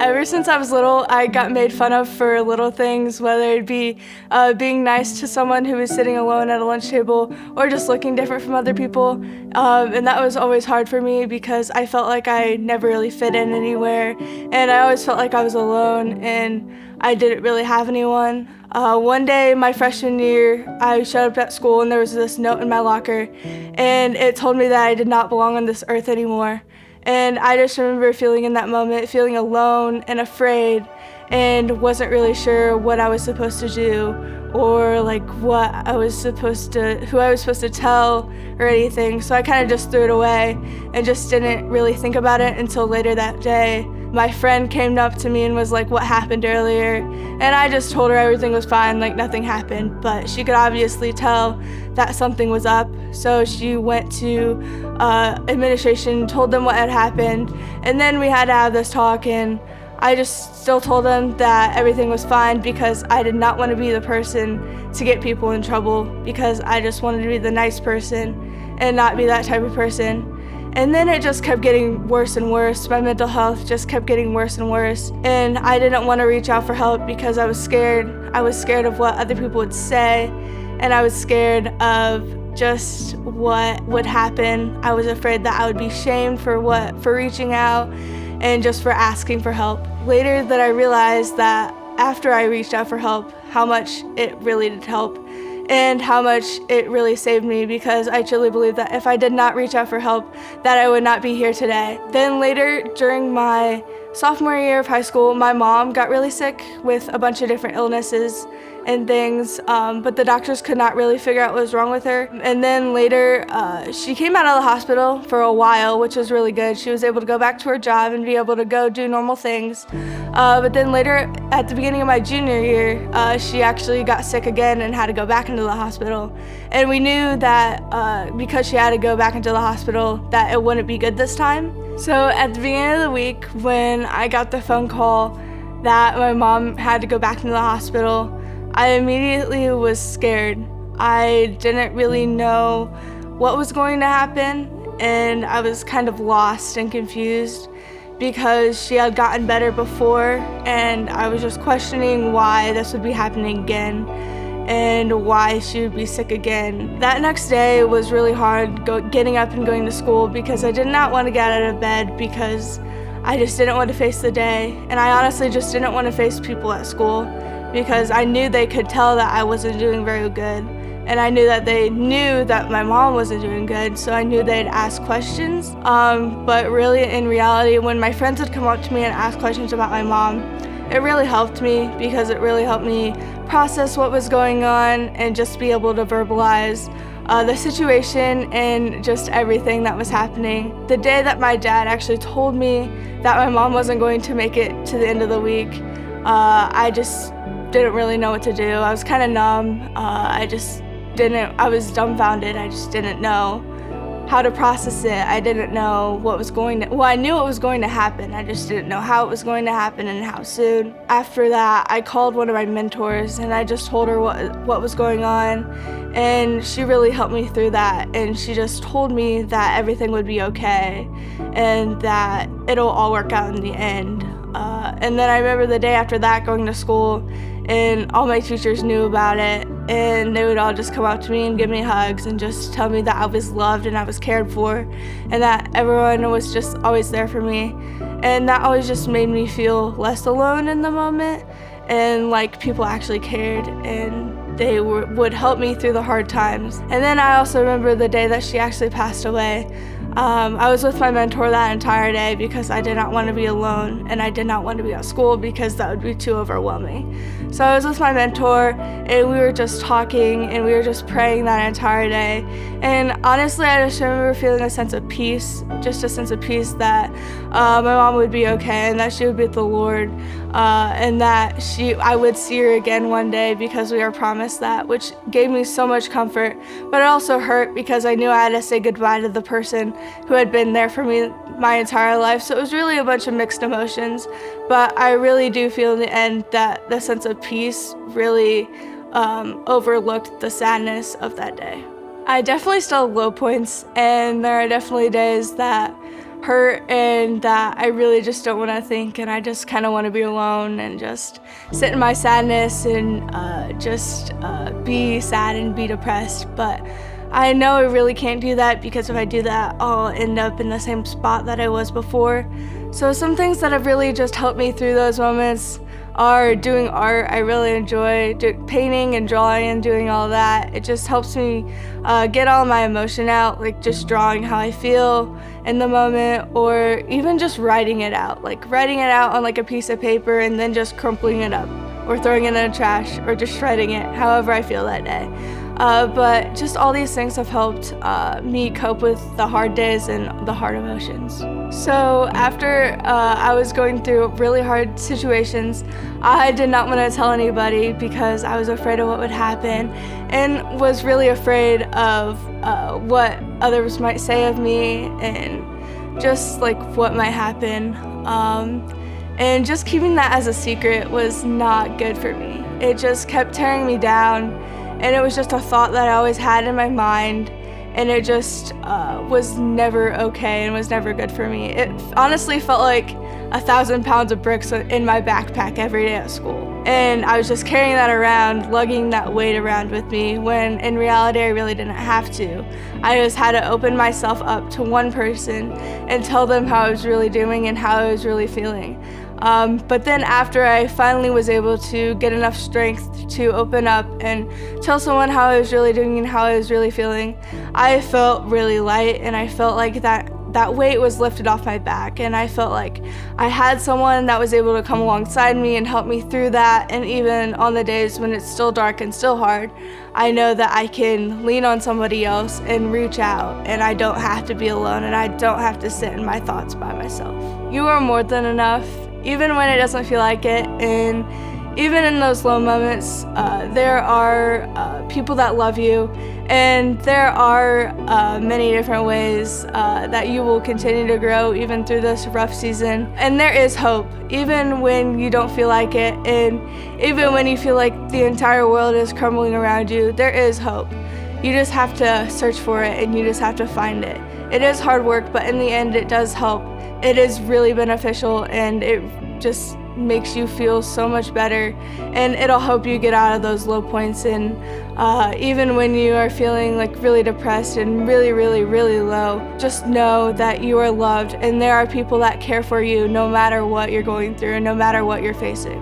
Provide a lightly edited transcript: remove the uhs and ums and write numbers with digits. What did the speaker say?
Ever since I was little, I got made fun of for little things, whether it be being nice to someone who was sitting alone at a lunch table or just looking different from other people. And that was always hard for me because I felt like I never really fit in anywhere, and I always felt like I was alone and I didn't really have anyone. One day, my freshman year, I showed up at school and there was this note in my locker, and it told me that I did not belong on this earth anymore. And I just remember feeling in that moment, feeling alone and afraid, and wasn't really sure what I was supposed to do or like who I was supposed to tell or anything. So I kind of just threw it away and just didn't really think about it until later that day. My friend came up to me and was like, "What happened earlier?" And I just told her everything was fine, like nothing happened, but she could obviously tell that something was up. So she went to administration, told them what had happened, and then we had to have this talk, and I just still told them that everything was fine because I did not want to be the person to get people in trouble, because I just wanted to be the nice person and not be that type of person. And then it just kept getting worse and worse. My mental health just kept getting worse and worse. And I didn't want to reach out for help because I was scared. I was scared of what other people would say, and I was scared of just what would happen. I was afraid that I would be shamed for reaching out and just for asking for help. Later that I realized that after I reached out for help, how much it really did help and how much it really saved me, because I truly believe that if I did not reach out for help, that I would not be here today. Then later, during my sophomore year of high school, my mom got really sick with a bunch of different illnesses and things, but the doctors could not really figure out what was wrong with her. And then later, she came out of the hospital for a while, which was really good. She was able to go back to her job and be able to go do normal things. But then later, at the beginning of my junior year, she actually got sick again and had to go back into the hospital. And we knew that because she had to go back into the hospital, that it wouldn't be good this time. So at the beginning of the week, when I got the phone call that my mom had to go back into the hospital, I immediately was scared. I didn't really know what was going to happen, and I was kind of lost and confused because she had gotten better before, and I was just questioning why this would be happening again and why she would be sick again. That next day was really hard getting up and going to school because I did not want to get out of bed because I just didn't want to face the day, and I honestly just didn't want to face people at school because I knew they could tell that I wasn't doing very good, and I knew that they knew that my mom wasn't doing good, so I knew they'd ask questions. But really, in reality, when my friends would come up to me and ask questions about my mom, it really helped me because it really helped me process what was going on and just be able to verbalize the situation and just everything that was happening. The day that my dad actually told me that my mom wasn't going to make it to the end of the week, I just didn't really know what to do. I was kind of numb. I was dumbfounded. I just didn't know how to process it. I didn't know I knew what was going to happen. I just didn't know how it was going to happen and how soon. After that, I called one of my mentors and I just told her what was going on, and she really helped me through that, and she just told me that everything would be okay and that it'll all work out in the end. And then I remember the day after that going to school, and all my teachers knew about it, and they would all just come up to me and give me hugs and just tell me that I was loved and I was cared for and that everyone was just always there for me. And that always just made me feel less alone in the moment, and like people actually cared and they would help me through the hard times. And then I also remember the day that she actually passed away. I was with my mentor that entire day because I did not want to be alone, and I did not want to be at school because that would be too overwhelming. So I was with my mentor, and we were just talking, and we were just praying that entire day. And honestly, I just remember feeling a sense of peace, just a sense of peace that my mom would be okay and that she would be with the Lord, and that I would see her again one day because we were promised that, which gave me so much comfort. But it also hurt because I knew I had to say goodbye to the person who had been there for me my entire life. So it was really a bunch of mixed emotions, but I really do feel in the end that the sense of peace really overlooked the sadness of that day. I definitely still have low points, and there are definitely days that hurt and that I really just don't want to think, and I just kind of want to be alone and just sit in my sadness and just be sad and be depressed. But I know I really can't do that, because if I do that, I'll end up in the same spot that I was before. So some things that have really just helped me through those moments are doing art. I really enjoy painting and drawing and doing all that. It just helps me get all my emotion out, like just drawing how I feel in the moment, or even just writing it out, like writing it out on like a piece of paper and then just crumpling it up or throwing it in the trash or just shredding it, however I feel that day. But just all these things have helped me cope with the hard days and the hard emotions. So after I was going through really hard situations, I did not want to tell anybody because I was afraid of what would happen and was really afraid of what others might say of me and just like what might happen. And just keeping that as a secret was not good for me. It just kept tearing me down. And it was just a thought that I always had in my mind, and it just was never okay and was never good for me. It honestly felt like 1,000 pounds of bricks in my backpack every day at school. And I was just carrying that around, lugging that weight around with me, when in reality I really didn't have to. I just had to open myself up to one person and tell them how I was really doing and how I was really feeling. But then after I finally was able to get enough strength to open up and tell someone how I was really doing and how I was really feeling, I felt really light, and I felt like that weight was lifted off my back, and I felt like I had someone that was able to come alongside me and help me through that. And even on the days when it's still dark and still hard, I know that I can lean on somebody else and reach out, and I don't have to be alone, and I don't have to sit in my thoughts by myself. You are more than enough, even when it doesn't feel like it. And even in those low moments, there are people that love you, and there are many different ways that you will continue to grow even through this rough season. And there is hope, even when you don't feel like it, and even when you feel like the entire world is crumbling around you, there is hope. You just have to search for it, and you just have to find it. It is hard work, but in the end it does help. It is really beneficial, and it just makes you feel so much better, and it'll help you get out of those low points. And even when you are feeling like really depressed and really, really, really low, just know that you are loved, and there are people that care for you no matter what you're going through and no matter what you're facing.